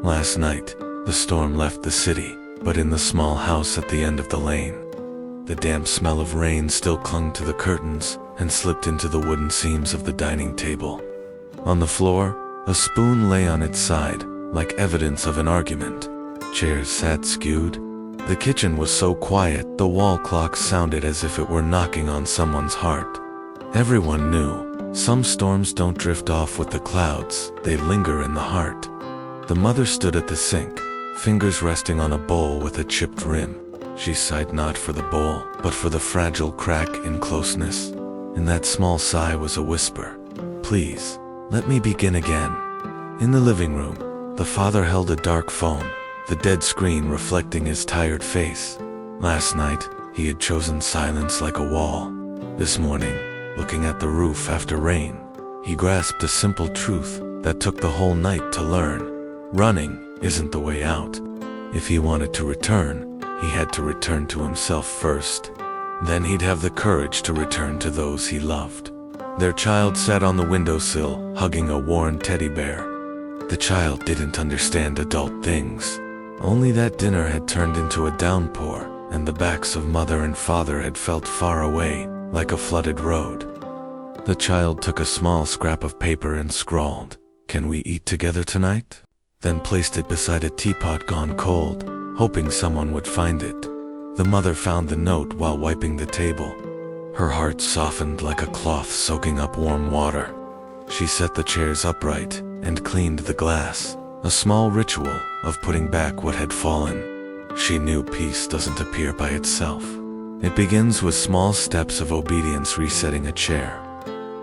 Last night, the storm left the city, but in the small house at the end of the lane, the damp smell of rain still clung to the curtains and slipped into the wooden seams of the dining table. On the floor, a spoon lay on its side, like evidence of an argument. Chairs sat skewed. The kitchen was so quiet, the wall clock sounded as if it were knocking on someone's heart. Everyone knew, some storms don't drift off with the clouds, they linger in the heart. The mother stood at the sink, fingers resting on a bowl with a chipped rim. She sighed not for the bowl, but for the fragile crack in closeness. In that small sigh was a whisper. Please, let me begin again. In the living room, the father held a dark phone, the dead screen reflecting his tired face. Last night, he had chosen silence like a wall. This morning, looking at the roof after rain, he grasped a simple truth that took the whole night to learn. Running isn't the way out. If he wanted to return, he had to return to himself first. Then he'd have the courage to return to those he loved. Their child sat on the windowsill, hugging a worn teddy bear. The child didn't understand adult things. Only that dinner had turned into a downpour, and the backs of mother and father had felt far away, like a flooded road. The child took a small scrap of paper and scrawled, "Can we eat together tonight?" Then placed it beside a teapot gone cold, hoping someone would find it. The mother found the note while wiping the table. Her heart softened like a cloth soaking up warm water. She set the chairs upright and cleaned the glass, a small ritual of putting back what had fallen. She knew peace doesn't appear by itself. It begins with small steps of obedience, resetting a chair,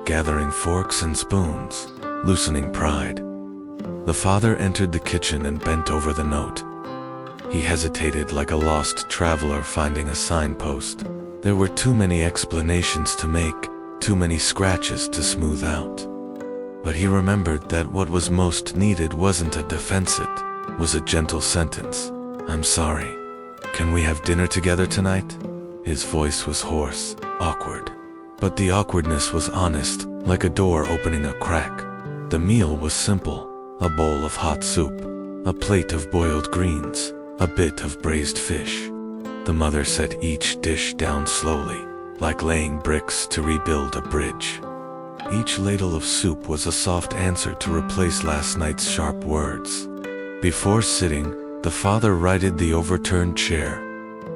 gathering forks and spoons, loosening pride. The father entered the kitchen and bent over the note. He hesitated like a lost traveler finding a signpost. There were too many explanations to make, too many scratches to smooth out. But he remembered that what was most needed wasn't a defense, it was a gentle sentence. "I'm sorry. Can we have dinner together tonight?" His voice was hoarse, awkward. But the awkwardness was honest, like a door opening a crack. The meal was simple, a bowl of hot soup, a plate of boiled greens, a bit of braised fish. The mother set each dish down slowly, like laying bricks to rebuild a bridge. Each ladle of soup was a soft answer to replace last night's sharp words. Before sitting, the father righted the overturned chair,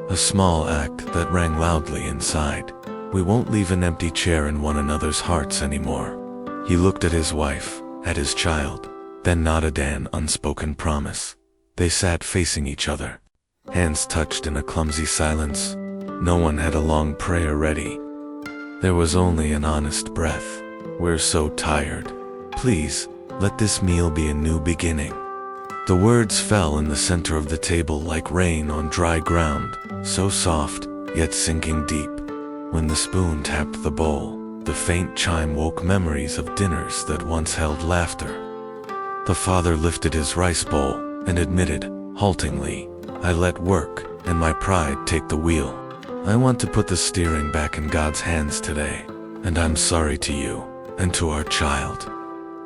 a small act that rang loudly inside. We won't leave an empty chair in one another's hearts anymore. He looked at his wife, at his child, then nodded an unspoken promise. They sat facing each other, hands touched in a clumsy silence. No one had a long prayer ready. There was only an honest breath. "We're so tired. Please, let this meal be a new beginning." The words fell in the center of the table like rain on dry ground, so soft, yet sinking deep. When the spoon tapped the bowl, the faint chime woke memories of dinners that once held laughter. The father lifted his rice bowl and admitted, haltingly, "I let work and my pride take the wheel. I want to put the steering back in God's hands today, and I'm sorry to you, and to our child."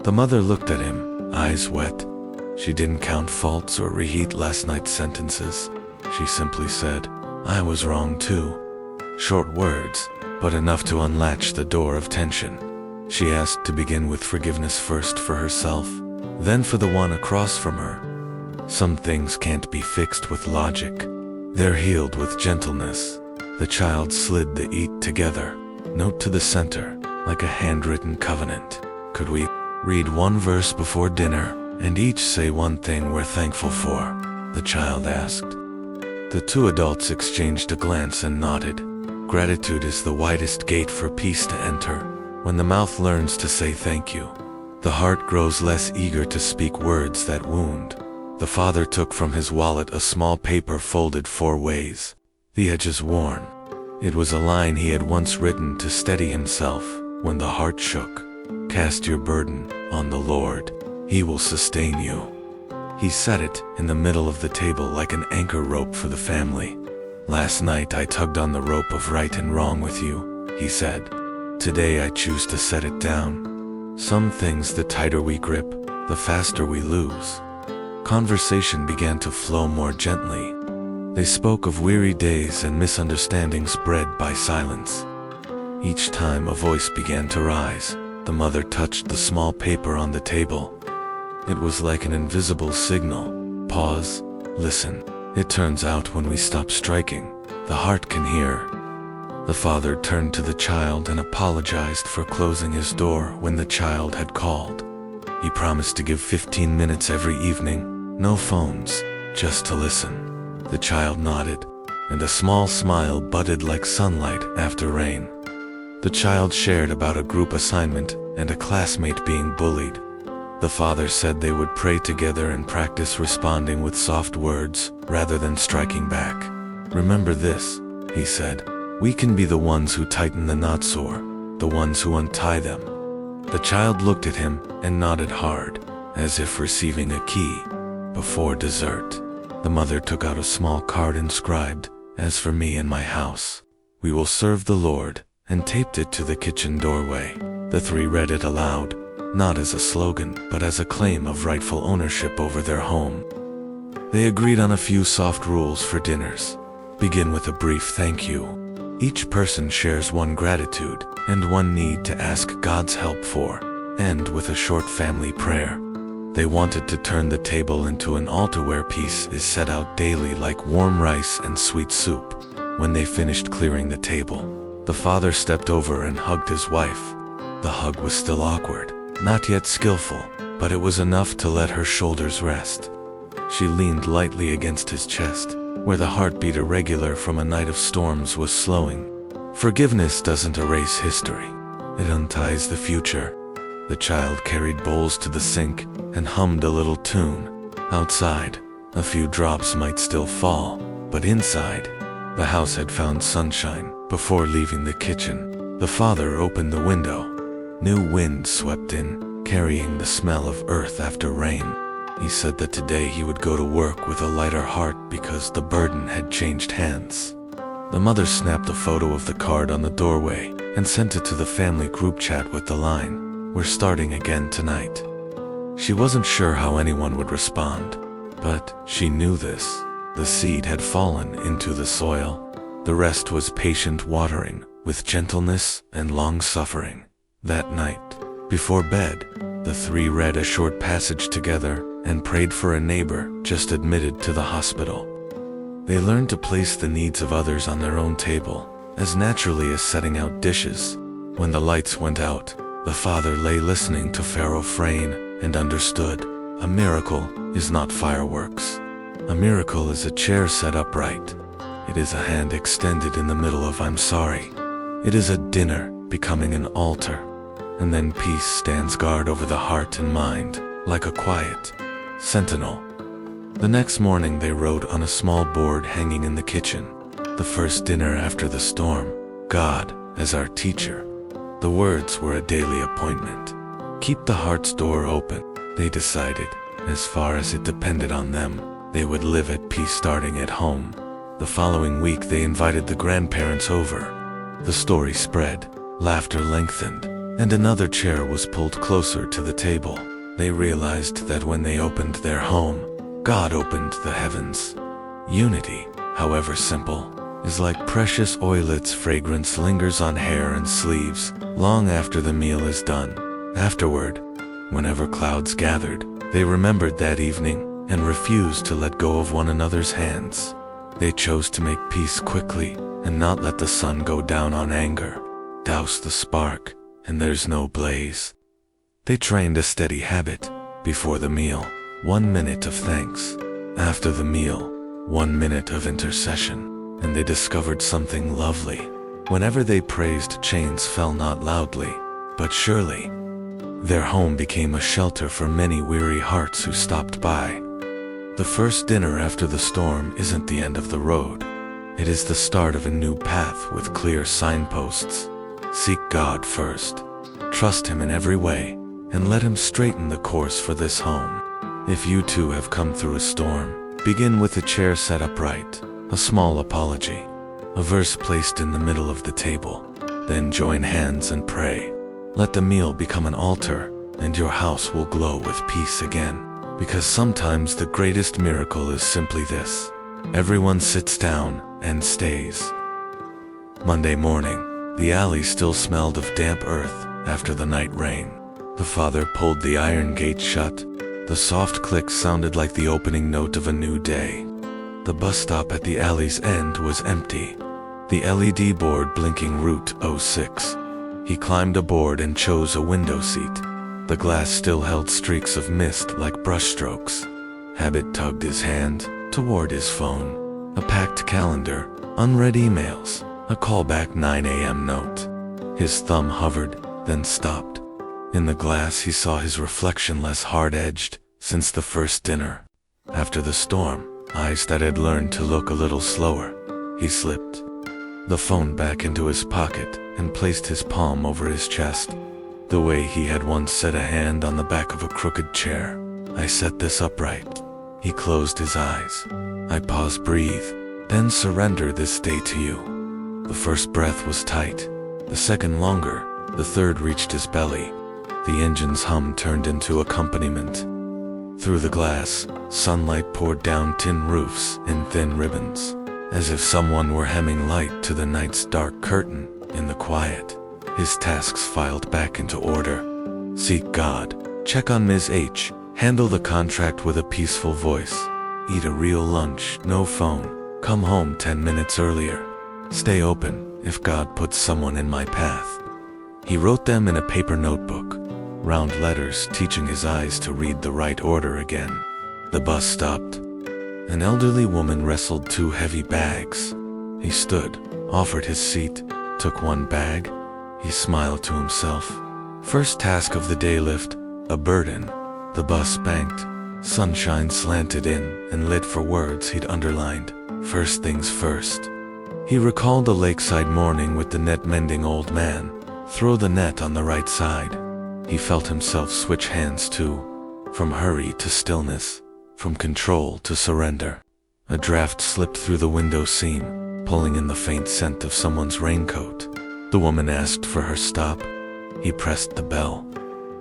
The mother looked at him, eyes wet. She didn't count faults or reheat last night's sentences. She simply said, "I was wrong too." Short words, but enough to unlatch the door of tension. She asked to begin with forgiveness first for herself, then for the one across from her. Some things can't be fixed with logic. They're healed with gentleness. The child slid the eat together, note to the center, like a handwritten covenant. "Could we read one verse before dinner, and each say one thing we're thankful for?" the child asked. The two adults exchanged a glance and nodded. Gratitude is the widest gate for peace to enter. When the mouth learns to say thank you, the heart grows less eager to speak words that wound. The father took from his wallet a small paper folded 4 ways, the edges worn. It was a line he had once written to steady himself when the heart shook. "Cast your burden on the Lord. He will sustain you." He set it in the middle of the table like an anchor rope for the family. "Last night I tugged on the rope of right and wrong with you," he said. "Today I choose to set it down. Some things, the tighter we grip, the faster we lose." Conversation began to flow more gently. They spoke of weary days and misunderstandings bred by silence. Each time a voice began to rise, the mother touched the small paper on the table. It was like an invisible signal. Pause, listen. It turns out when we stop striking, the heart can hear. The father turned to the child and apologized for closing his door when the child had called. He promised to give 15 minutes every evening, no phones, just to listen. The child nodded, and a small smile budded like sunlight after rain. The child shared about a group assignment and a classmate being bullied. The father said they would pray together and practice responding with soft words rather than striking back. Remember this, he said. We can be the ones who tighten the knots or the ones who untie them. The child looked at him and nodded hard, as if receiving a key. Before dessert, the mother took out a small card inscribed, "As for me and my house, we will serve the Lord," and taped it to the kitchen doorway. The three read it aloud, not as a slogan, but as a claim of rightful ownership over their home. They agreed on a few soft rules for dinners. Begin with a brief thank you. Each person shares one gratitude and one need to ask God's help for. End with a short family prayer. They wanted to turn the table into an altar where peace is set out daily like warm rice and sweet soup. When they finished clearing the table, the father stepped over and hugged his wife. The hug was still awkward, not yet skillful, but it was enough to let her shoulders rest. She leaned lightly against his chest, where the heartbeat irregular from a night of storms was slowing. Forgiveness doesn't erase history. It unties the future. The child carried bowls to the sink and hummed a little tune. Outside, a few drops might still fall, but inside, the house had found sunshine. Before leaving the kitchen, the father opened the window. New wind swept in, carrying the smell of earth after rain. He said that today he would go to work with a lighter heart because the burden had changed hands. The mother snapped a photo of the card on the doorway and sent it to the family group chat with the line, "We're starting again tonight." She wasn't sure how anyone would respond, but she knew this. The seed had fallen into the soil. The rest was patient watering, with gentleness and long-suffering. That night, before bed, the three read a short passage together and prayed for a neighbor just admitted to the hospital. They learned to place the needs of others on their own table, as naturally as setting out dishes. When the lights went out, the father lay listening to Pharaoh refrain and understood. A miracle is not fireworks. A miracle is a chair set upright. It is a hand extended in the middle of "I'm sorry." It is a dinner becoming an altar. And then peace stands guard over the heart and mind, like a quiet sentinel. The next morning they wrote on a small board hanging in the kitchen, "The first dinner after the storm, God as our teacher." The words were a daily appointment. Keep the heart's door open, they decided. As far as it depended on them, they would live at peace starting at home. The following week they invited the grandparents over. The story spread, laughter lengthened, and another chair was pulled closer to the table. They realized that when they opened their home, God opened the heavens. Unity, however simple, is like precious oil. Its fragrance lingers on hair and sleeves long after the meal is done. Afterward, whenever clouds gathered, they remembered that evening and refused to let go of one another's hands. They chose to make peace quickly and not let the sun go down on anger. Douse the spark, and there's no blaze. They trained a steady habit. Before the meal, 1 minute of thanks. After the meal, 1 minute of intercession. And they discovered something lovely. Whenever they praised, chains fell not loudly, but surely. Their home became a shelter for many weary hearts who stopped by. The first dinner after the storm isn't the end of the road. It is the start of a new path with clear signposts. Seek God first. Trust Him in every way, and let Him straighten the course for this home. If you too have come through a storm, begin with a chair set upright, a small apology, a verse placed in the middle of the table. Then join hands and pray. Let the meal become an altar, and your house will glow with peace again. Because sometimes the greatest miracle is simply this: everyone sits down and stays. Monday morning, the alley still smelled of damp earth after the night rain. The father pulled the iron gate shut. The soft click sounded like the opening note of a new day. The bus stop at the alley's end was empty, the LED board blinking Route 06. He climbed aboard and chose a window seat. The glass still held streaks of mist like brushstrokes. Habit tugged his hand toward his phone. A packed calendar, unread emails, a callback 9 a.m. note. His thumb hovered, then stopped. In the glass he saw his reflection less hard-edged since the first dinner. After the storm, eyes that had learned to look a little slower. He slipped the phone back into his pocket and placed his palm over his chest, the way he had once set a hand on the back of a crooked chair. I set this upright. He closed his eyes. I pause, breathe, then surrender this day to you. The first breath was tight, the second longer, the third reached his belly. The engine's hum turned into accompaniment. Through the glass, sunlight poured down tin roofs in thin ribbons, as if someone were hemming light to the night's dark curtain in the quiet. His tasks filed back into order. Seek God, check on Ms. H, handle the contract with a peaceful voice, eat a real lunch, no phone, come home 10 minutes earlier, stay open if God puts someone in my path. He wrote them in a paper notebook, round letters teaching his eyes to read the right order again. The bus stopped. An elderly woman wrestled 2 heavy bags. He stood, offered his seat, took one bag. He smiled to himself. First task of the day: lift a burden. The bus banked. Sunshine slanted in and lit for words he'd underlined. First things first. He recalled a lakeside morning with the net-mending old man. Throw the net on the right side. He felt himself switch hands too, from hurry to stillness, from control to surrender. A draft slipped through the window seam, pulling in the faint scent of someone's raincoat. The woman asked for her stop. He pressed the bell.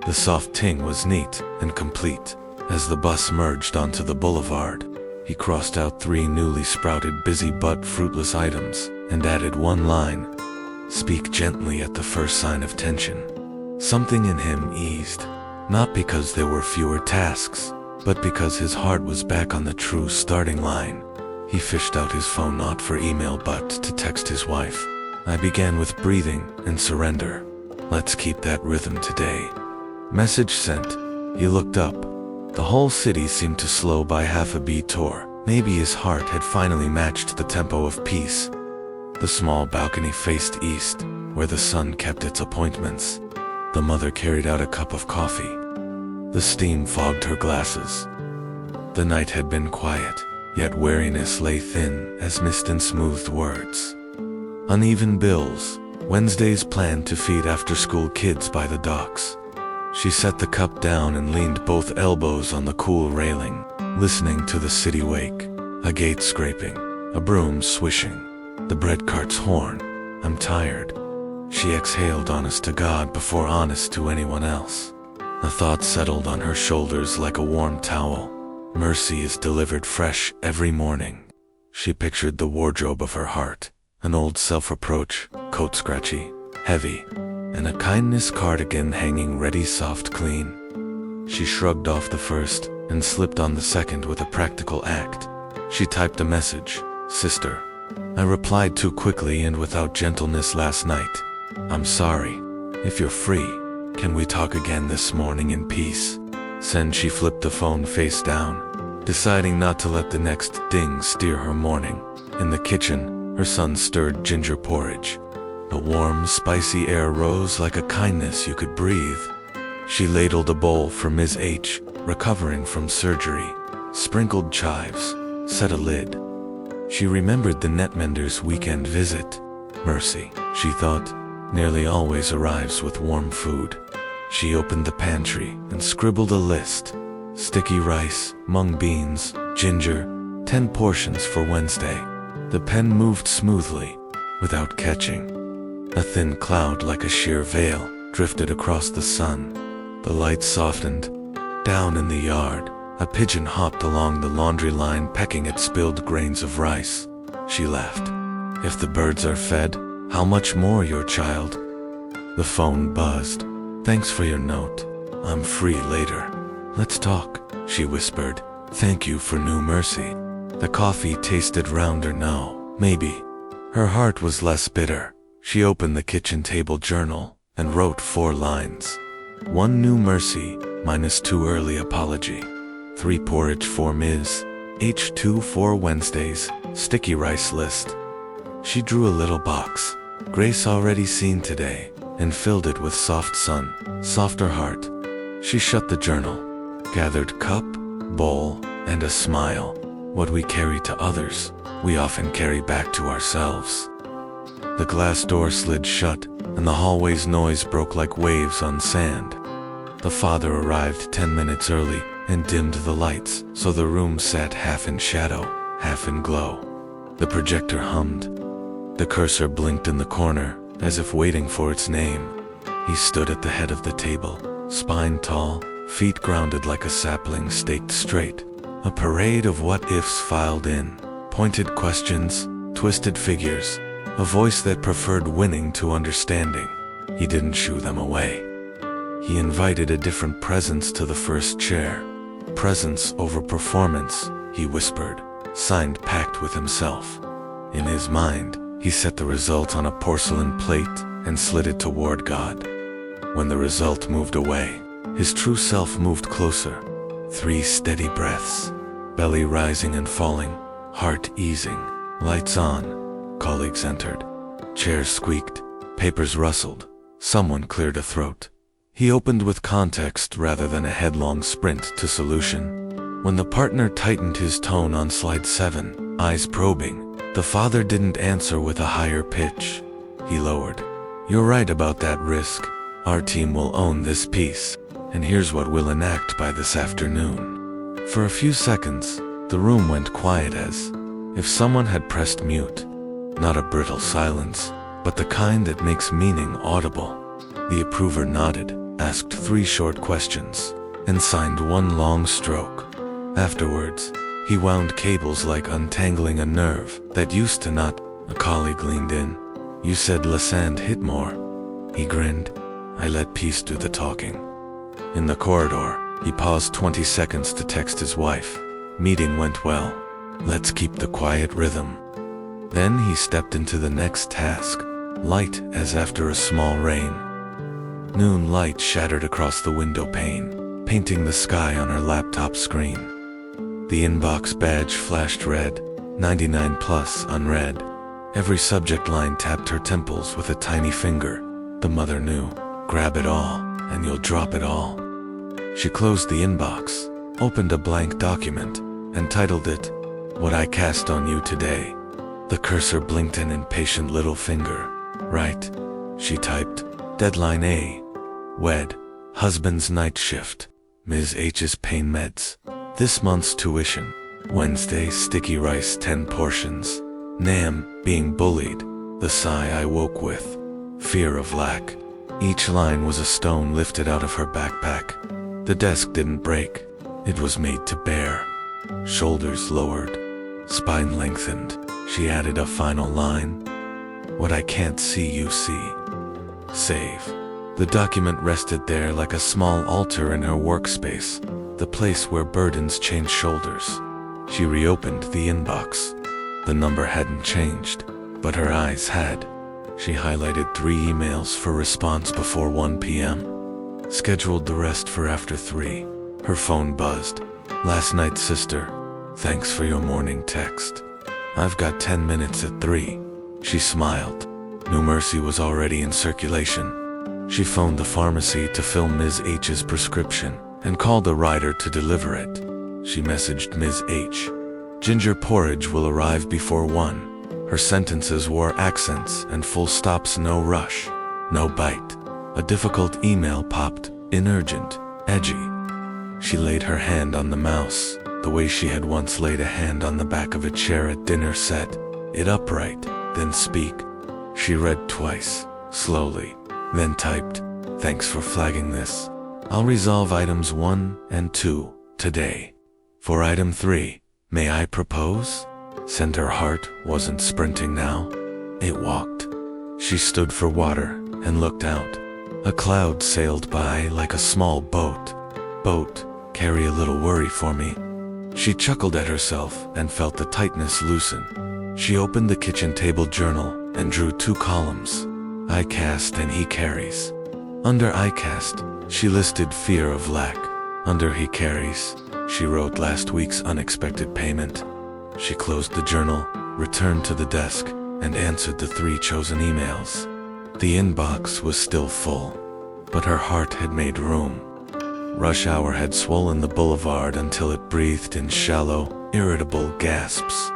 The soft ting was neat and complete. As the bus merged onto the boulevard, he crossed out 3 newly sprouted busy but fruitless items and added one line: speak gently at the first sign of tension. Something in him eased, not because there were fewer tasks, but because his heart was back on the true starting line. He fished out his phone not for email but to text his wife. I began with breathing and surrender. Let's keep that rhythm today. Message sent. He looked up. The whole city seemed to slow by half a beat, or maybe his heart had finally matched the tempo of peace. The small balcony faced east, where the sun kept its appointments. The mother carried out a cup of coffee. The steam fogged her glasses. The night had been quiet, yet weariness lay thin as mist and smoothed words. Uneven bills, Wednesday's plan to feed after-school kids by the docks. She set the cup down and leaned both elbows on the cool railing, listening to the city wake. A gate scraping, a broom swishing, the bread cart's horn. I'm tired. She exhaled, honest to God before honest to anyone else. A thought settled on her shoulders like a warm towel. Mercy is delivered fresh every morning. She pictured the wardrobe of her heart, an old self-reproach, coat scratchy, heavy, and a kindness cardigan hanging ready, soft, clean. She shrugged off the first and slipped on the second with a practical act. She typed a message: Sister, I replied too quickly and without gentleness last night. I'm sorry. If you're free, can we talk again this morning in peace? Send. She flipped the phone face down, deciding not to let the next ding steer her morning. In the kitchen, her son stirred ginger porridge. The warm, spicy air rose like a kindness you could breathe. She ladled a bowl for Ms. H, recovering from surgery, sprinkled chives, set a lid. She remembered the netmender's weekend visit. Mercy, she thought, nearly always arrives with warm food. She opened the pantry and scribbled a list: sticky rice, mung beans, ginger, 10 portions for Wednesday. The pen moved smoothly, without catching. A thin cloud like a sheer veil drifted across the sun. The light softened. Down in the yard, A pigeon hopped along the laundry line pecking at spilled grains of rice. She laughed. If the birds are fed, how much more your child? The phone buzzed. Thanks for your note. I'm free later. Let's talk, she whispered. Thank you for New Mercy. The coffee tasted rounder now, maybe. Her heart was less bitter. She opened the kitchen table journal and wrote 4 lines. 1 New Mercy, -2 early apology. 3 porridge for Ms. H. 2 4 Wednesdays, sticky rice list. She drew a little box, grace already seen today, and filled it with soft sun, softer heart. She shut the journal, gathered cup, bowl, and a smile. What we carry to others, we often carry back to ourselves. The glass door slid shut, and the hallway's noise broke like waves on sand. The father arrived 10 minutes early and dimmed the lights, so the room sat half in shadow, half in glow. The projector hummed. The cursor blinked in the corner, as if waiting for its name. He stood at the head of the table, spine tall, feet grounded like a sapling staked straight. A parade of what-ifs filed in, pointed questions, twisted figures, a voice that preferred winning to understanding. He didn't shoo them away. He invited a different presence to the first chair. Presence over performance, he whispered, signed pact with himself. In his mind, he set the result on a porcelain plate and slid it toward God. When the result moved away, his true self moved closer. 3 steady breaths, belly rising and falling, heart easing, lights on. Colleagues entered. Chairs squeaked, papers rustled, someone cleared a throat. He opened with context rather than a headlong sprint to solution. When the partner tightened his tone on slide 7, eyes probing, the father didn't answer with a higher pitch. He lowered. You're right about that risk. Our team will own this piece, and here's what we'll enact by this afternoon. For a few seconds, the room went quiet as if someone had pressed mute. Not a brittle silence, but the kind that makes meaning audible. The approver nodded, asked 3 short questions, and signed 1 long stroke. Afterwards, he wound cables like untangling a nerve that used to not. A colleague leaned in. You said Lassand hit more. He grinned. I let peace do the talking. In the corridor, he paused 20 seconds to text his wife. Meeting went well. Let's keep the quiet rhythm. Then he stepped into the next task, light as after a small rain. Noon light shattered across the window pane, painting the sky on her laptop screen. The inbox badge flashed red, 99 plus unread. Every subject line tapped her temples with a tiny finger. The mother knew. Grab it all, and you'll drop it all. She closed the inbox, opened a blank document, and titled it, What I Cast on You Today. The cursor blinked an impatient little finger. Right, she typed. Deadline A. Wed. Husband's night shift. Ms. H's pain meds. This month's tuition. Wednesday sticky rice 10 portions. Nam, being bullied. The sigh I woke with. Fear of lack. Each line was a stone lifted out of her backpack. The desk didn't break. It was made to bear. Shoulders lowered. Spine lengthened. She added a final line. What I can't see you see. Save. The document rested there like a small altar in her workspace, the place where burdens change shoulders. She reopened the inbox. The number hadn't changed, but her eyes had. She highlighted 3 emails for response before 1 p.m. Scheduled the rest for after 3. Her phone buzzed. Last night, sister. Thanks for your morning text. I've got 10 minutes at 3. She smiled. New Mercy was already in circulation. She phoned the pharmacy to fill Ms. H's prescription and called a rider to deliver it. She messaged Ms. H. Ginger porridge will arrive before 1. Her sentences wore accents and full stops, no rush, no bite. A difficult email popped, inurgent, edgy. She laid her hand on the mouse, the way she had once laid a hand on the back of a chair at dinner set, it upright, then speak. She read twice, slowly, then typed, Thanks for flagging this. I'll resolve items 1 and 2 today. For item 3, may I propose? And her heart wasn't sprinting now. It walked. She stood for water and looked out. A cloud sailed by like a small boat. Boat, carry a little worry for me. She chuckled at herself and felt the tightness loosen. She opened the kitchen table journal and drew 2 columns. I cast and he carries. Under I cast, she listed fear of lack. Under he carries, she wrote last week's unexpected payment. She closed the journal, returned to the desk, and answered the 3 chosen emails. The inbox was still full, but her heart had made room. Rush hour had swollen the boulevard until it breathed in shallow, irritable gasps.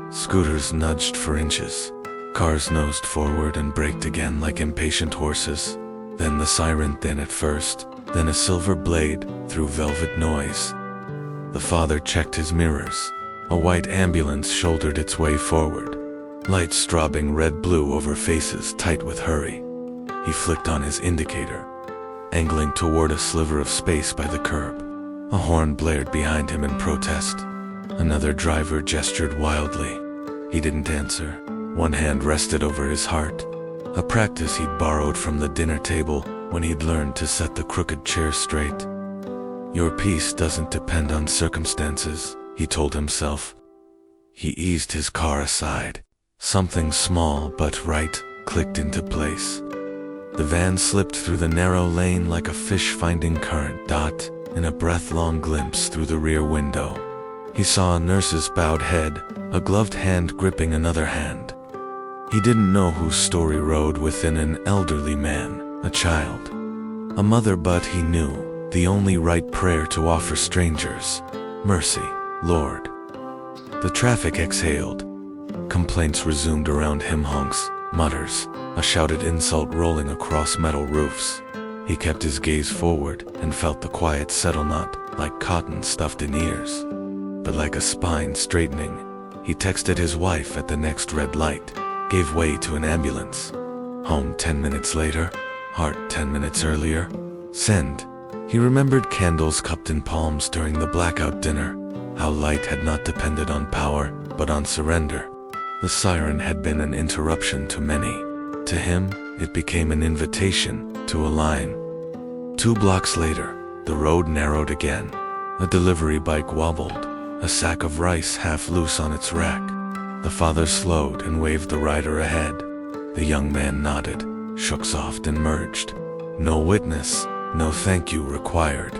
Scooters nudged for inches. Cars nosed forward and braked again like impatient horses. Then the siren, then at first, then a silver blade through velvet noise. The father checked his mirrors. A white ambulance shouldered its way forward. Lights strobing red-blue over faces tight with hurry. He flicked on his indicator, angling toward a sliver of space by the curb. A horn blared behind him in protest. Another driver gestured wildly. He didn't answer. One hand rested over his heart, a practice he'd borrowed from the dinner table when he'd learned to set the crooked chair straight. Your peace doesn't depend on circumstances, he told himself. He eased his car aside. Something small but right clicked into place. The van slipped through the narrow lane like a fish finding current. In a breath-long glimpse through the rear window, he saw a nurse's bowed head, a gloved hand gripping another hand. He didn't know whose story rode within an elderly man, a child, a mother, but he knew the only right prayer to offer strangers: mercy, Lord. The traffic exhaled. Complaints resumed around him, honks, mutters, a shouted insult rolling across metal roofs. He kept his gaze forward and felt the quiet settle, not like cotton stuffed in ears, but like a spine straightening. He texted his wife at the next red light, gave way to an ambulance. Home 10 minutes later, heart 10 minutes earlier. Send. He remembered candles cupped in palms during the blackout dinner, how light had not depended on power, but on surrender. The siren had been an interruption to many. To him, it became an invitation to align. 2 blocks later, the road narrowed again. A delivery bike wobbled, a sack of rice half loose on its rack. The father slowed and waved the rider ahead. The young man nodded, shook soft and merged. No witness, no thank you required.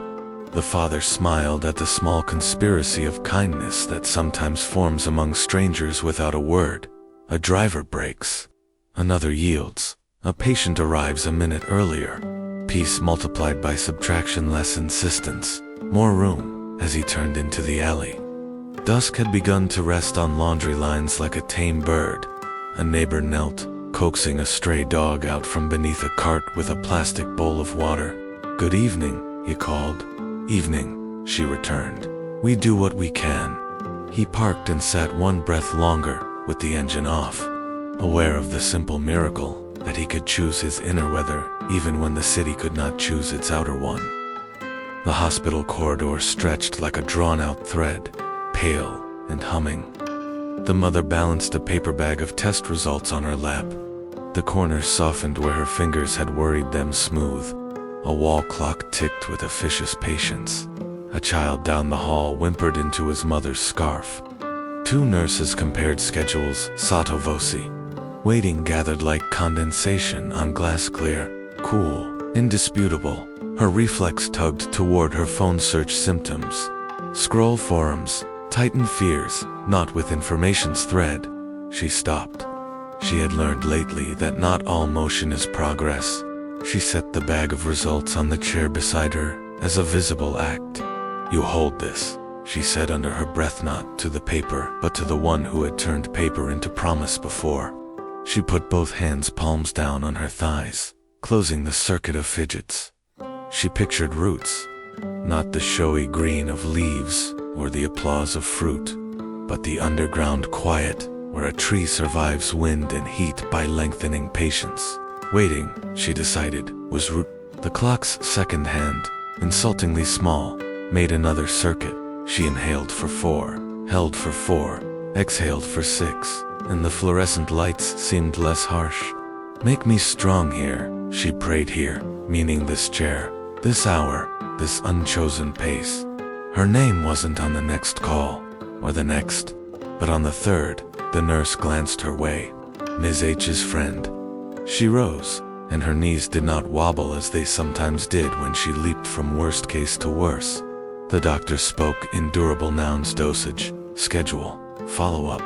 The father smiled at the small conspiracy of kindness that sometimes forms among strangers without a word. A driver brakes. Another yields. A patient arrives a minute earlier. Peace multiplied by subtraction, less insistence. More room as he turned into the alley. Dusk had begun to rest on laundry lines like a tame bird. A neighbor knelt, coaxing a stray dog out from beneath a cart with a plastic bowl of water. Good evening, he called. Evening, she returned. We do what we can. He parked and sat one breath longer, with the engine off, aware of the simple miracle that he could choose his inner weather even when the city could not choose its outer one. The hospital corridor stretched like a drawn-out thread, pale and humming. The mother balanced a paper bag of test results on her lap. The corners softened where her fingers had worried them smooth. A wall clock ticked with officious patience. A child down the hall whimpered into his mother's scarf. 2 nurses compared schedules, sotto voce. Waiting gathered like condensation on glass, clear, cool, indisputable. Her reflex tugged toward her phone, search symptoms. Scroll forums, tighten fears, not with information's thread. She stopped. She had learned lately that not all motion is progress. She set the bag of results on the chair beside her as a visible act. You hold this, she said under her breath, not to the paper, but to the one who had turned paper into promise before. She put both hands palms down on her thighs, closing the circuit of fidgets. She pictured roots, not the showy green of leaves or the applause of fruit, but the underground quiet where a tree survives wind and heat by lengthening patience. Waiting, she decided, was root. The clock's second hand, insultingly small, made another circuit. She inhaled for 4, held for 4, exhaled for 6, and the fluorescent lights seemed less harsh. Make me strong here, she prayed here, meaning this chair, this hour, this unchosen pace. Her name wasn't on the next call, or the next, but on the third. The nurse glanced her way. Ms. H's friend. She rose, and her knees did not wobble as they sometimes did when she leaped from worst case to worse. The doctor spoke in durable nouns: dosage, schedule, follow-up.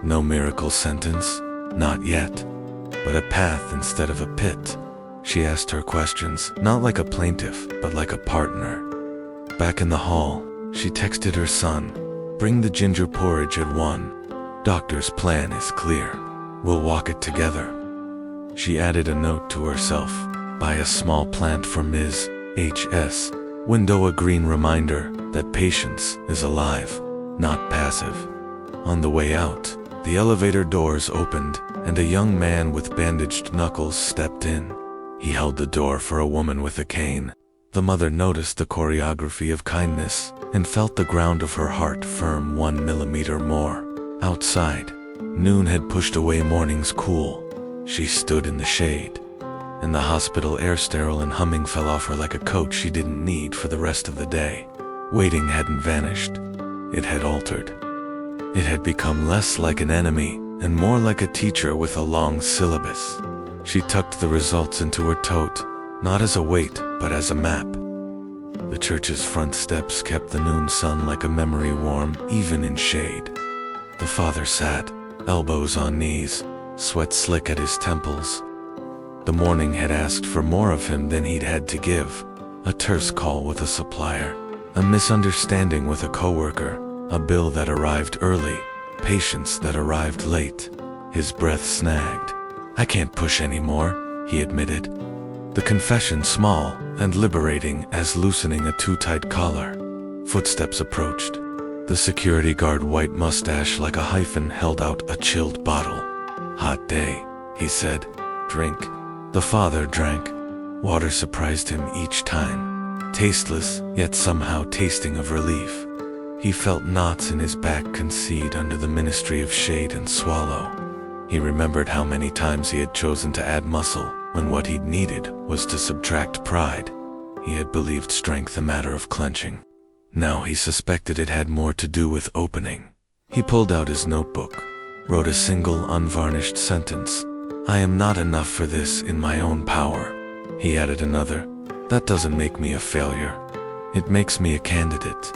No miracle sentence, not yet, but a path instead of a pit. She asked her questions, not like a plaintiff, but like a partner. Back in the hall, she texted her son, "Bring the ginger porridge at 1. Doctor's plan is clear. We'll walk it together." She added a note to herself, "Buy a small plant for Ms. H.'s window, a green reminder that patience is alive, not passive." On the way out, the elevator doors opened, and a young man with bandaged knuckles stepped in. He held the door for a woman with a cane. The mother noticed the choreography of kindness and felt the ground of her heart firm 1 millimeter more. Outside, noon had pushed away morning's cool. She stood in the shade, and the hospital air sterile and humming fell off her like a coat she didn't need for the rest of the day. Waiting hadn't vanished. It had altered. It had become less like an enemy and more like a teacher with a long syllabus. She tucked the results into her tote, not as a weight, but as a map. The church's front steps kept the noon sun like a memory warm, even in shade. The father sat, elbows on knees, sweat slick at his temples. The morning had asked for more of him than he'd had to give. A terse call with a supplier, a misunderstanding with a coworker, a bill that arrived early, patience that arrived late. His breath snagged. "I can't push anymore," he admitted. The confession small and liberating as loosening a too-tight collar. Footsteps approached. The security guard, white mustache like a hyphen, held out a chilled bottle. "Hot day," he said. "Drink." The father drank. Water surprised him each time. Tasteless, yet somehow tasting of relief. He felt knots in his back concede under the ministry of shade and swallow. He remembered how many times he had chosen to add muscle when what he'd needed was to subtract pride. He had believed strength a matter of clenching. Now he suspected it had more to do with opening. He pulled out his notebook, wrote a single unvarnished sentence. "I am not enough for this in my own power." He added another, "That doesn't make me a failure. It makes me a candidate."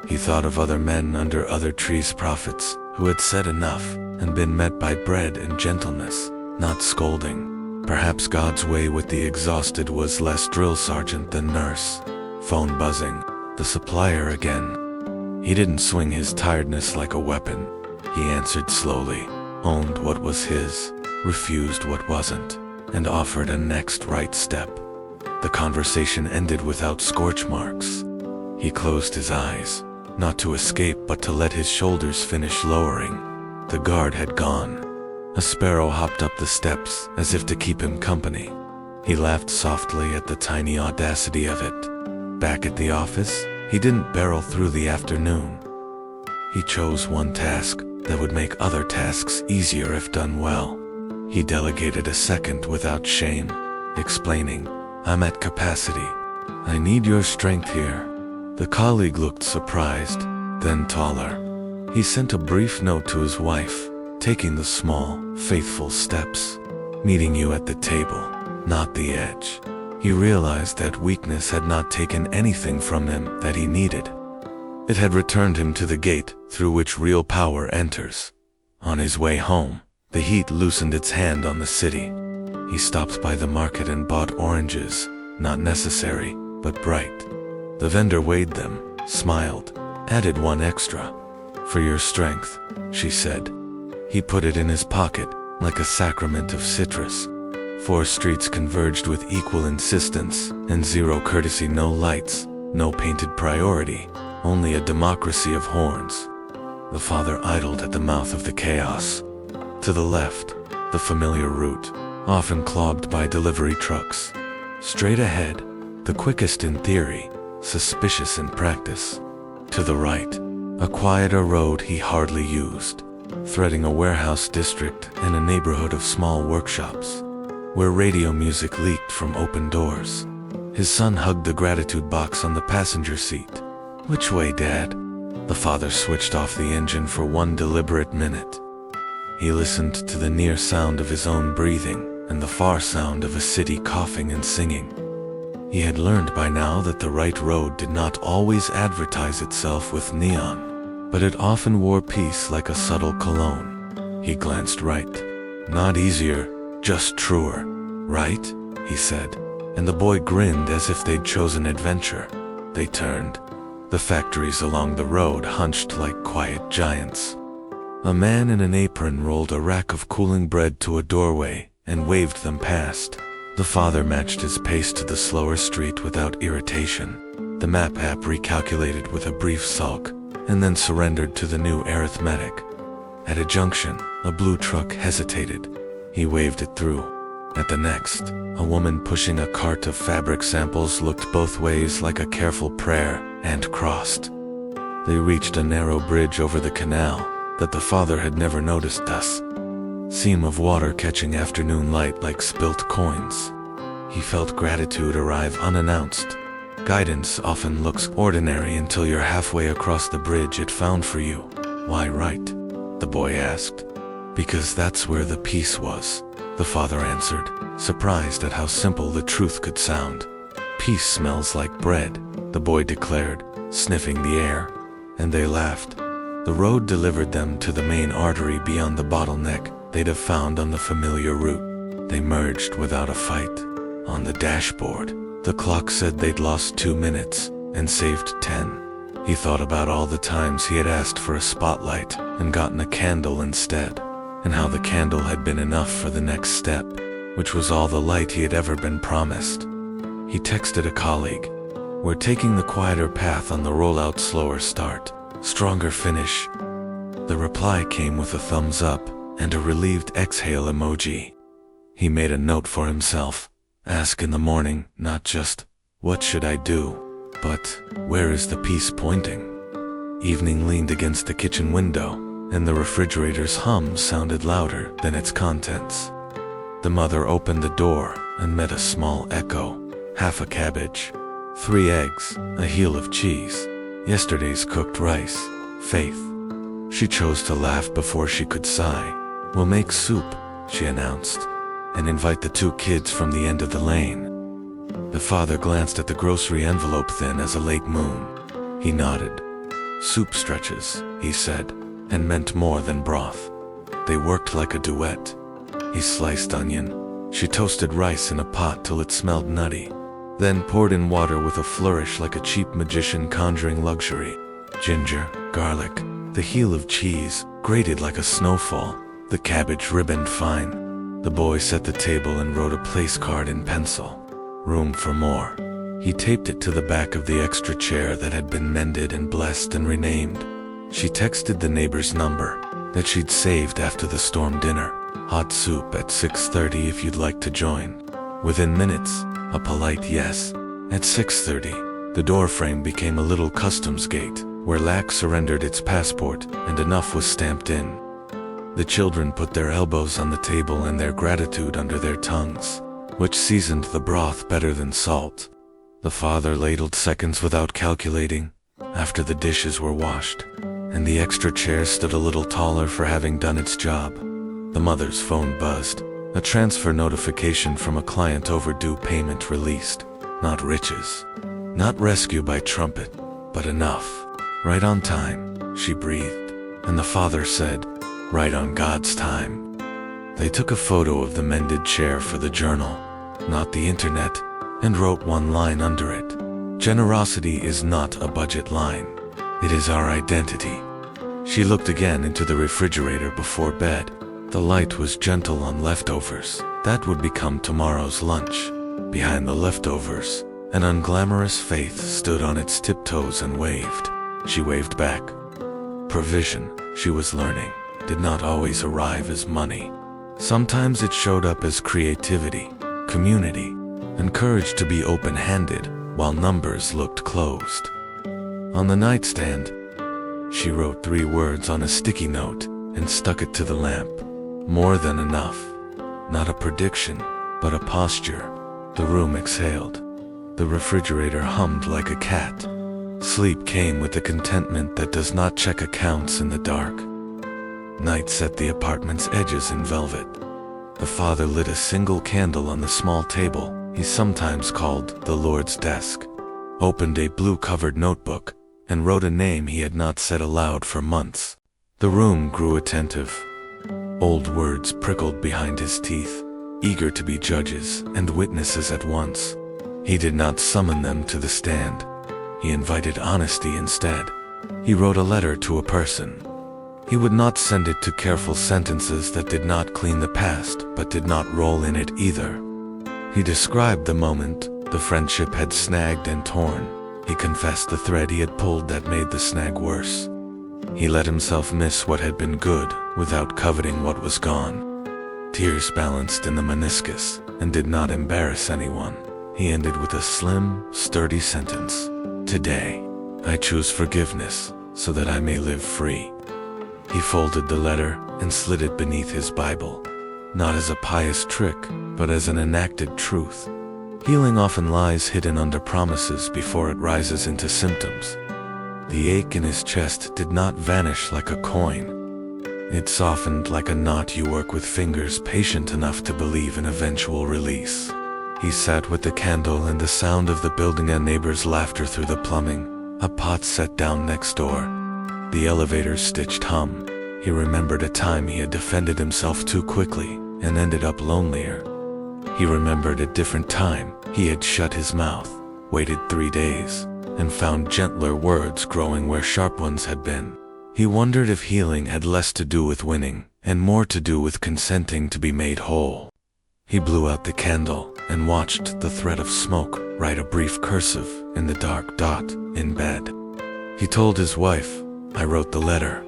He thought of other men under other trees, prophets, who had said enough and been met by bread and gentleness, not scolding. Perhaps God's way with the exhausted was less drill sergeant than nurse. Phone buzzing. The supplier again. He didn't swing his tiredness like a weapon. He answered slowly, owned what was his, refused what wasn't, and offered a next right step. The conversation ended without scorch marks. He closed his eyes, not to escape but to let his shoulders finish lowering. The guard had gone. A sparrow hopped up the steps as if to keep him company. He laughed softly at the tiny audacity of it. Back at the office, he didn't barrel through the afternoon. He chose one task that would make other tasks easier if done well. He delegated a second without shame, explaining, "I'm at capacity. I need your strength here." The colleague looked surprised, then taller. He sent a brief note to his wife, taking the small, faithful steps. "Meeting you at the table, not the edge." He realized that weakness had not taken anything from him that he needed. It had returned him to the gate through which real power enters. On his way home, the heat loosened its hand on the city. He stopped by the market and bought oranges, not necessary, but bright. The vendor weighed them, smiled, added one extra. "For your strength," she said. He put it in his pocket, like a sacrament of citrus. 4 streets converged with equal insistence, and zero courtesy, no lights, no painted priority, only a democracy of horns. The father idled at the mouth of the chaos. To the left, the familiar route, often clogged by delivery trucks. Straight ahead, the quickest in theory, suspicious in practice. To the right, a quieter road he hardly used, threading a warehouse district and a neighborhood of small workshops, where radio music leaked from open doors. His son hugged the gratitude box on the passenger seat. "Which way, Dad?" The father switched off the engine for one deliberate minute. He listened to the near sound of his own breathing and the far sound of a city coughing and singing. He had learned by now that the right road did not always advertise itself with neon, but it often wore peace like a subtle cologne. He glanced right. "Not easier, just truer, right?" he said, and the boy grinned as if they'd chosen adventure. They turned. The factories along the road hunched like quiet giants. A man in an apron rolled a rack of cooling bread to a doorway and waved them past. The father matched his pace to the slower street without irritation. The map app recalculated with a brief sulk, and then surrendered to the new arithmetic. At a junction, a blue truck hesitated. He waved it through. At the next, a woman pushing a cart of fabric samples looked both ways like a careful prayer and crossed. They reached a narrow bridge over the canal that the father had never noticed thus. Seam of water catching afternoon light like spilt coins. He felt gratitude arrive unannounced. Guidance often looks ordinary until you're halfway across the bridge it found for you. "Why right?" the boy asked. "Because that's where the peace was," the father answered, surprised at how simple the truth could sound. "Peace smells like bread," the boy declared, sniffing the air, and they laughed. The road delivered them to the main artery beyond the bottleneck they'd have found on the familiar route. They merged without a fight. On the dashboard, the clock said they'd lost 2 minutes and saved 10. He thought about all the times he had asked for a spotlight and gotten a candle instead, and how the candle had been enough for the next step, which was all the light he had ever been promised. He texted a colleague, "We're taking the quieter path on the rollout, slower start, stronger finish." The reply came with a thumbs up and a relieved exhale emoji. He made a note for himself. Ask in the morning, not just, "What should I do?" but, "Where is the peace pointing?" Evening leaned against the kitchen window, and the refrigerator's hum sounded louder than its contents. The mother opened the door and met a small echo. Half a cabbage, 3 eggs, a heel of cheese, yesterday's cooked rice, Faith. She chose to laugh before she could sigh. "We'll make soup," she announced, "and invite the 2 kids from the end of the lane." The father glanced at the grocery envelope thin as a late moon. He nodded. "Soup stretches," he said, and meant more than broth. They worked like a duet. He sliced onion. She toasted rice in a pot till it smelled nutty, then poured in water with a flourish like a cheap magician conjuring luxury. Ginger, garlic, the heel of cheese, grated like a snowfall, the cabbage ribboned fine. The boy set the table and wrote a place card in pencil. Room for more. He taped it to the back of the extra chair that had been mended and blessed and renamed. She texted the neighbor's number that she'd saved after the storm dinner. "Hot soup at 6:30 if you'd like to join." Within minutes, a polite yes. At 6:30, the doorframe became a little customs gate where Lack surrendered its passport and enough was stamped in. The children put their elbows on the table and their gratitude under their tongues, which seasoned the broth better than salt. The father ladled seconds without calculating, after the dishes were washed, and the extra chair stood a little taller for having done its job. The mother's phone buzzed, a transfer notification from a client overdue payment released. Not riches, not rescue by trumpet, but enough. Right on time, she breathed, and the father said, right on God's time. They took a photo of the mended chair for the journal, not the internet, and wrote one line under it. Generosity is not a budget line. It is our identity. She looked again into the refrigerator before bed. The light was gentle on leftovers. That would become tomorrow's lunch. Behind the leftovers, an unglamorous Faith stood on its tiptoes and waved. She waved back. Provision, she was learning, did not always arrive as money. Sometimes it showed up as creativity, community, and courage to be open-handed while numbers looked closed. On the nightstand, she wrote 3 words on a sticky note and stuck it to the lamp. More than enough. Not a prediction, but a posture. The room exhaled. The refrigerator hummed like a cat. Sleep came with the contentment that does not check accounts in the dark. Night set the apartment's edges in velvet. The father lit a single candle on the small table he sometimes called the Lord's desk, opened a blue-covered notebook, and wrote a name he had not said aloud for months. The room grew attentive. Old words prickled behind his teeth, eager to be judges and witnesses at once. He did not summon them to the stand. He invited honesty instead. He wrote a letter to a person. He would not send it to careful sentences that did not clean the past, but did not roll in it either. He described the moment the friendship had snagged and torn. He confessed the thread he had pulled that made the snag worse. He let himself miss what had been good without coveting what was gone. Tears balanced in the meniscus and did not embarrass anyone. He ended with a slim, sturdy sentence. Today, I choose forgiveness so that I may live free. He folded the letter and slid it beneath his Bible, not as a pious trick, but as an enacted truth. Healing often lies hidden under promises before it rises into symptoms. The ache in his chest did not vanish like a coin. It softened like a knot you work with fingers patient enough to believe in eventual release. He sat with the candle and the sound of the building and neighbors' laughter through the plumbing, a pot set down next door, the elevator's stitched hum. He remembered a time he had defended himself too quickly and ended up lonelier. He remembered a different time he had shut his mouth, waited 3 days, and found gentler words growing where sharp ones had been. He wondered if healing had less to do with winning and more to do with consenting to be made whole. He blew out the candle and watched the thread of smoke write a brief cursive in the dark dot in bed. He told his wife, "I wrote the letter."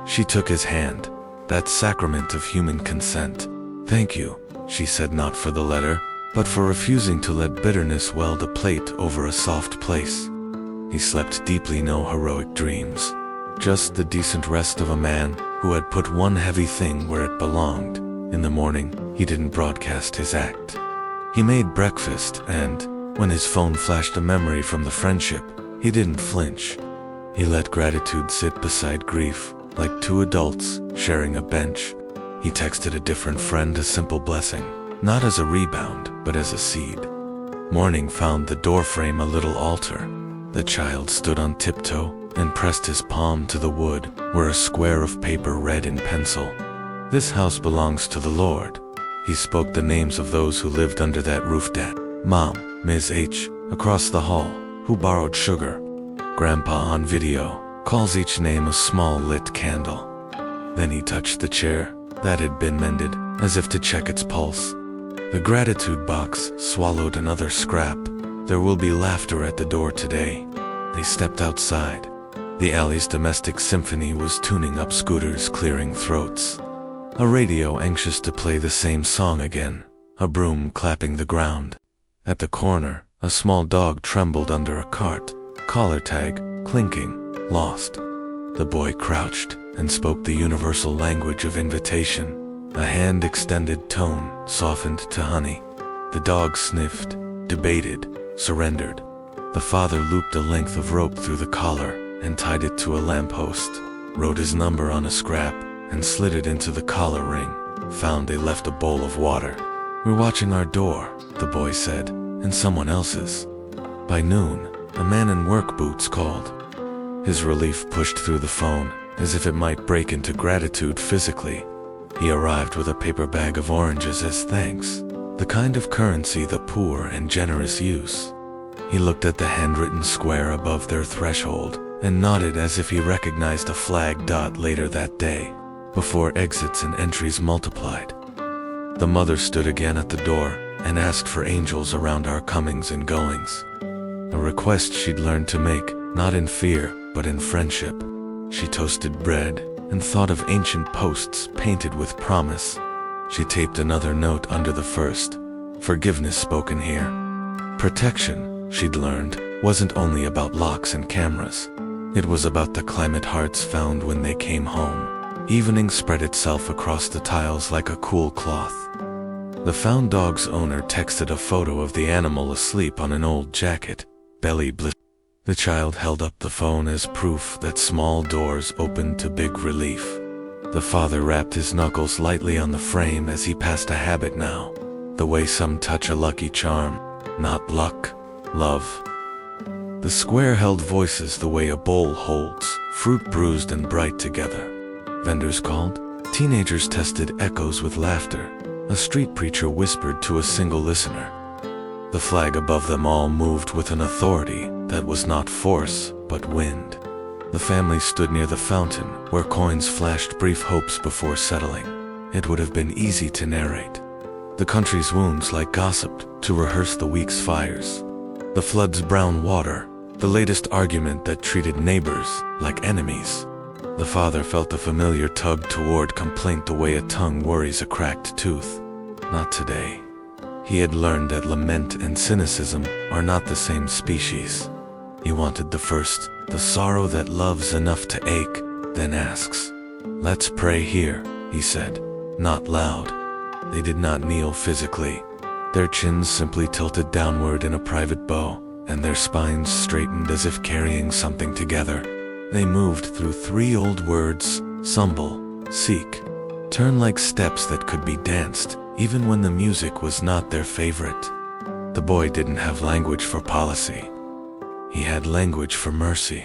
She took his hand, that sacrament of human consent. "Thank you," she said, not for the letter, but for refusing to let bitterness weld a plate over a soft place. He slept deeply, no heroic dreams, just the decent rest of a man who had put one heavy thing where it belonged. In the morning, he didn't broadcast his act. He made breakfast, and when his phone flashed a memory from the friendship, he didn't flinch. He let gratitude sit beside grief, like 2 adults sharing a bench. He texted a different friend a simple blessing, not as a rebound, but as a seed. Morning found the doorframe a little altar. The child stood on tiptoe and pressed his palm to the wood, where a square of paper read in pencil, "This house belongs to the Lord." He spoke the names of those who lived under that roof: Dad, Mom, Ms. H, across the hall, who borrowed sugar. Grandpa on video calls each name a small lit candle. Then he touched the chair that had been mended, as if to check its pulse. The gratitude box swallowed another scrap. There will be laughter at the door today. They stepped outside. The alley's domestic symphony was tuning up scooters, clearing throats. A radio anxious to play the same song again, a broom clapping the ground. At the corner, a small dog trembled under a cart, collar tag clinking, lost. The boy crouched and spoke the universal language of invitation, a hand-extended tone softened to honey. The dog sniffed, debated, surrendered. The father looped a length of rope through the collar and tied it to a lamppost, wrote his number on a scrap, and slid it into the collar ring. Found they left a bowl of water. "We're watching our door," the boy said, "and someone else's." By noon, a man in work boots called. His relief pushed through the phone, as if it might break into gratitude physically. He arrived with a paper bag of oranges as thanks, the kind of currency the poor and generous use. He looked at the handwritten square above their threshold and nodded as if he recognized a flag dot later that day, before exits and entries multiplied. The mother stood again at the door and asked for angels around our comings and goings. A request she'd learned to make, not in fear, but in friendship. She toasted bread and thought of ancient posts painted with promise. She taped another note under the first, "Forgiveness spoken here." Protection, she'd learned, wasn't only about locks and cameras. It was about the climate hearts found when they came home. Evening spread itself across the tiles like a cool cloth. The found dog's owner texted a photo of the animal asleep on an old jacket, belly blistered. The child held up the phone as proof that small doors opened to big relief. The father rapped his knuckles lightly on the frame as he passed a habit now, the way some touch a lucky charm, not luck, love. The square held voices the way a bowl holds, fruit bruised and bright together. Vendors called, teenagers tested echoes with laughter, a street preacher whispered to a single listener. The flag above them all moved with an authority that was not force, but wind. The family stood near the fountain, where coins flashed brief hopes before settling. It would have been easy to narrate the country's wounds like gossip, to rehearse the week's fires. The flood's brown water, the latest argument that treated neighbors like enemies. The father felt the familiar tug toward complaint the way a tongue worries a cracked tooth. Not today. He had learned that lament and cynicism are not the same species. He wanted the first, the sorrow that loves enough to ache, then asks. "Let's pray here," he said, not loud. They did not kneel physically. Their chins simply tilted downward in a private bow, and their spines straightened as if carrying something together. They moved through 3 old words: stumble, seek, turn, like steps that could be danced, even when the music was not their favorite. The boy didn't have language for policy. He had language for mercy.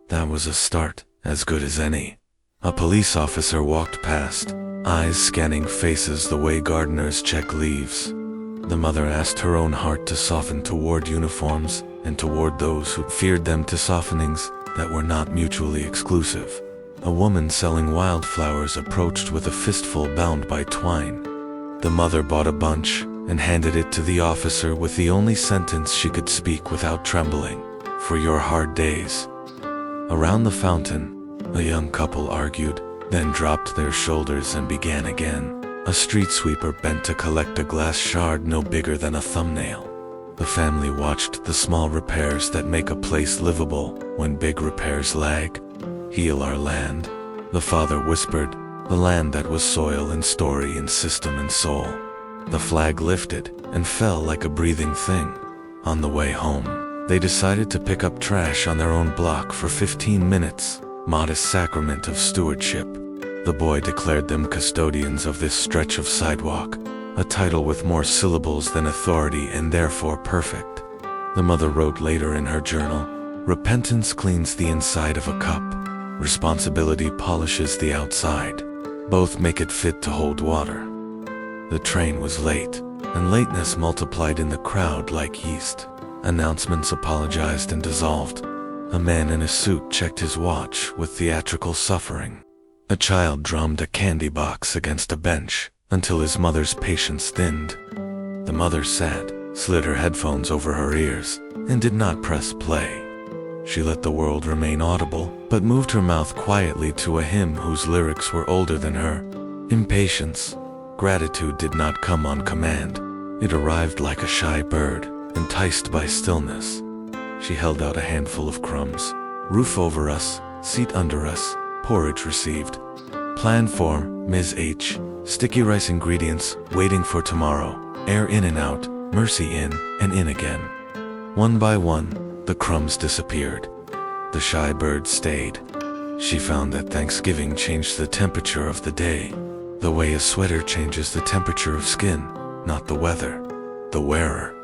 That was a start, as good as any. A police officer walked past, eyes scanning faces the way gardeners check leaves. The mother asked her own heart to soften toward uniforms and toward those who feared them, to softenings that were not mutually exclusive. A woman selling wildflowers approached with a fistful bound by twine. The mother bought a bunch and handed it to the officer with the only sentence she could speak without trembling: "For your hard days." Around the fountain, a young couple argued, then dropped their shoulders and began again. A street sweeper bent to collect a glass shard no bigger than a thumbnail. The family watched the small repairs that make a place livable when big repairs lag. "Heal our land," the father whispered, the land that was soil and story and system and soul. The flag lifted and fell like a breathing thing. On the way home, they decided to pick up trash on their own block for 15 minutes, modest sacrament of stewardship. The boy declared them custodians of this stretch of sidewalk, a title with more syllables than authority and therefore perfect. The mother wrote later in her journal, "Repentance cleans the inside of a cup. Responsibility polishes the outside. Both make it fit to hold water." The train was late, and lateness multiplied in the crowd like yeast. Announcements apologized and dissolved. A man in a suit checked his watch with theatrical suffering. A child drummed a candy box against a bench until his mother's patience thinned. The mother sat, slid her headphones over her ears, and did not press play. She let the world remain audible, but moved her mouth quietly to a hymn whose lyrics were older than her. Impatience. Gratitude did not come on command. It arrived like a shy bird, enticed by stillness. She held out a handful of crumbs. "Roof over us, seat under us, porridge received. Plan for, Ms. H. Sticky rice ingredients, waiting for tomorrow. Air in and out, mercy in and in again." One by one, the crumbs disappeared. The shy bird stayed. She found that Thanksgiving changed the temperature of the day, the way a sweater changes the temperature of skin, not the weather, the wearer.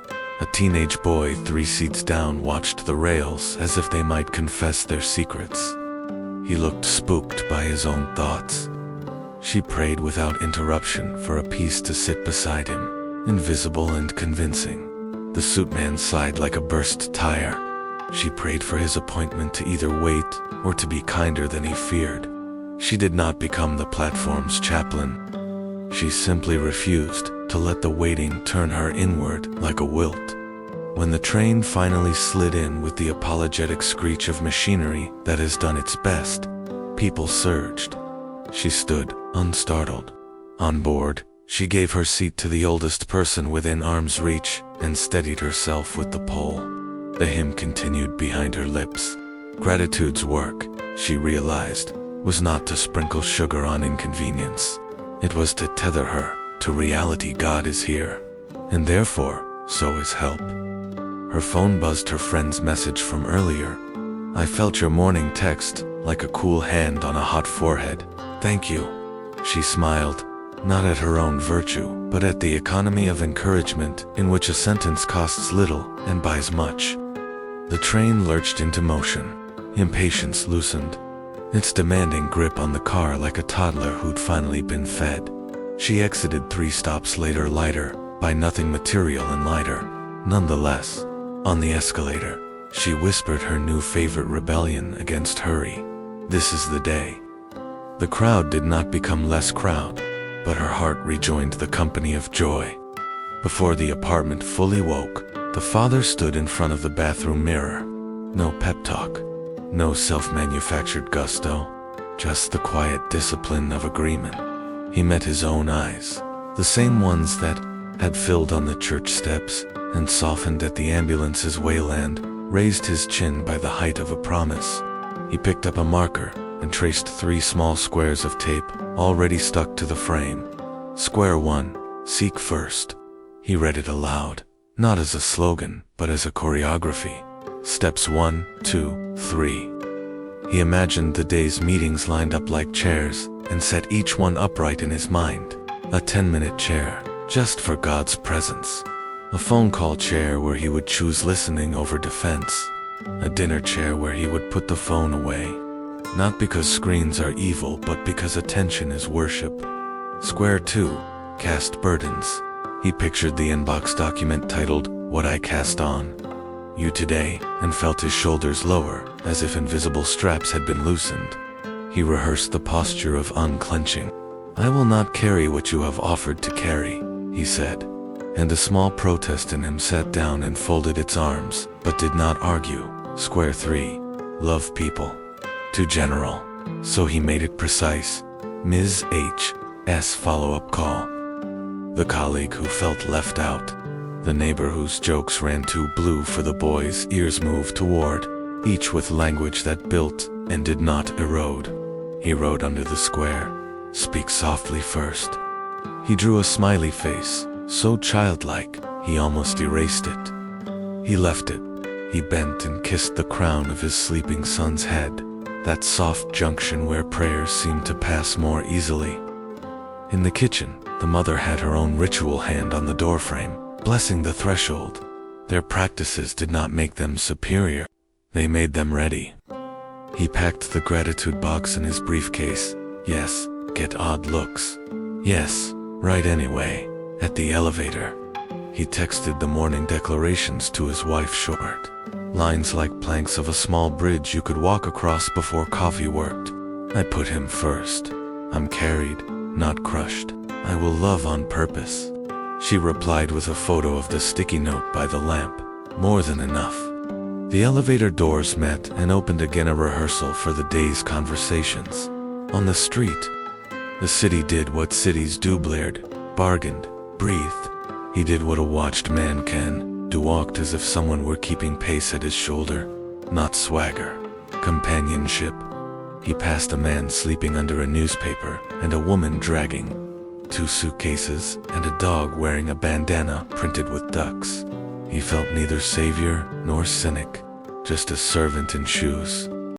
A teenage boy 3 seats down watched the rails as if they might confess their secrets. He looked spooked by his own thoughts. She prayed without interruption for a peace to sit beside him, invisible and convincing. The suitman sighed like a burst tire. She prayed for his appointment to either wait or to be kinder than he feared. She did not become the platform's chaplain. She simply refused to let the waiting turn her inward like a wilt. When the train finally slid in with the apologetic screech of machinery that has done its best, people surged. She stood, unstartled. On board, she gave her seat to the oldest person within arm's reach and steadied herself with the pole. The hymn continued behind her lips. Gratitude's work, she realized, was not to sprinkle sugar on inconvenience. It was to tether her to reality. God is here, and therefore, so is help. Her phone buzzed her friend's message from earlier. I felt your morning text, like a cool hand on a hot forehead. Thank you. She smiled, not at her own virtue, but at the economy of encouragement in which a sentence costs little and buys much. The train lurched into motion. Impatience loosened its demanding grip on the car like a toddler who'd finally been fed. She exited 3 stops later, lighter by nothing material and lighter, nonetheless. On the escalator, she whispered her new favorite rebellion against hurry. This is the day. The crowd did not become less crowd, but her heart rejoined the company of joy. Before the apartment fully woke, the father stood in front of the bathroom mirror. No pep talk, no self-manufactured gusto, just the quiet discipline of agreement. He met his own eyes, the same ones that had filled on the church steps and softened at the ambulance's wayland, raised his chin by the height of a promise. He picked up a marker and traced 3 small squares of tape already stuck to the frame. Square 1, seek first. He read it aloud, not as a slogan, but as a choreography. Steps 1, 2, 3. He imagined the day's meetings lined up like chairs and set each one upright in his mind. A 10-minute chair, just for God's presence. A phone call chair where he would choose listening over defense. A dinner chair where he would put the phone away. Not because screens are evil, but because attention is worship. Square 2, cast burdens. He pictured the inbox document titled, What I Cast On You Today, and felt his shoulders lower, as if invisible straps had been loosened. He rehearsed the posture of unclenching. I will not carry what you have offered to carry, he said. And a small protest in him sat down and folded its arms, but did not argue. Square 3, love people. Too general. So he made it precise. Ms. H.'s follow-up call. The colleague who felt left out. The neighbor whose jokes ran too blue for the boys' ears moved toward, each with language that built and did not erode. He wrote under the square, speak softly first. He drew a smiley face, so childlike, he almost erased it. He left it. He bent and kissed the crown of his sleeping son's head, that soft junction where prayers seemed to pass more easily. In the kitchen, the mother had her own ritual hand on the doorframe, blessing the threshold. Their practices did not make them superior. They made them ready. He packed the gratitude box in his briefcase. Yes, get odd looks. Yes, right anyway. At the elevator, he texted the morning declarations to his wife short. Lines like planks of a small bridge you could walk across before coffee worked. I put him first. I'm carried, not crushed. I will love on purpose. She replied with a photo of the sticky note by the lamp. More than enough. The elevator doors met and opened again, a rehearsal for the day's conversations. On the street, the city did what cities do, blared, bargained, breathed. He did what a watched man can do, walked as if someone were keeping pace at his shoulder. Not swagger, companionship. He passed a man sleeping under a newspaper and a woman dragging 2 suitcases and a dog wearing a bandana printed with ducks. He felt neither savior nor cynic, just a servant in shoes.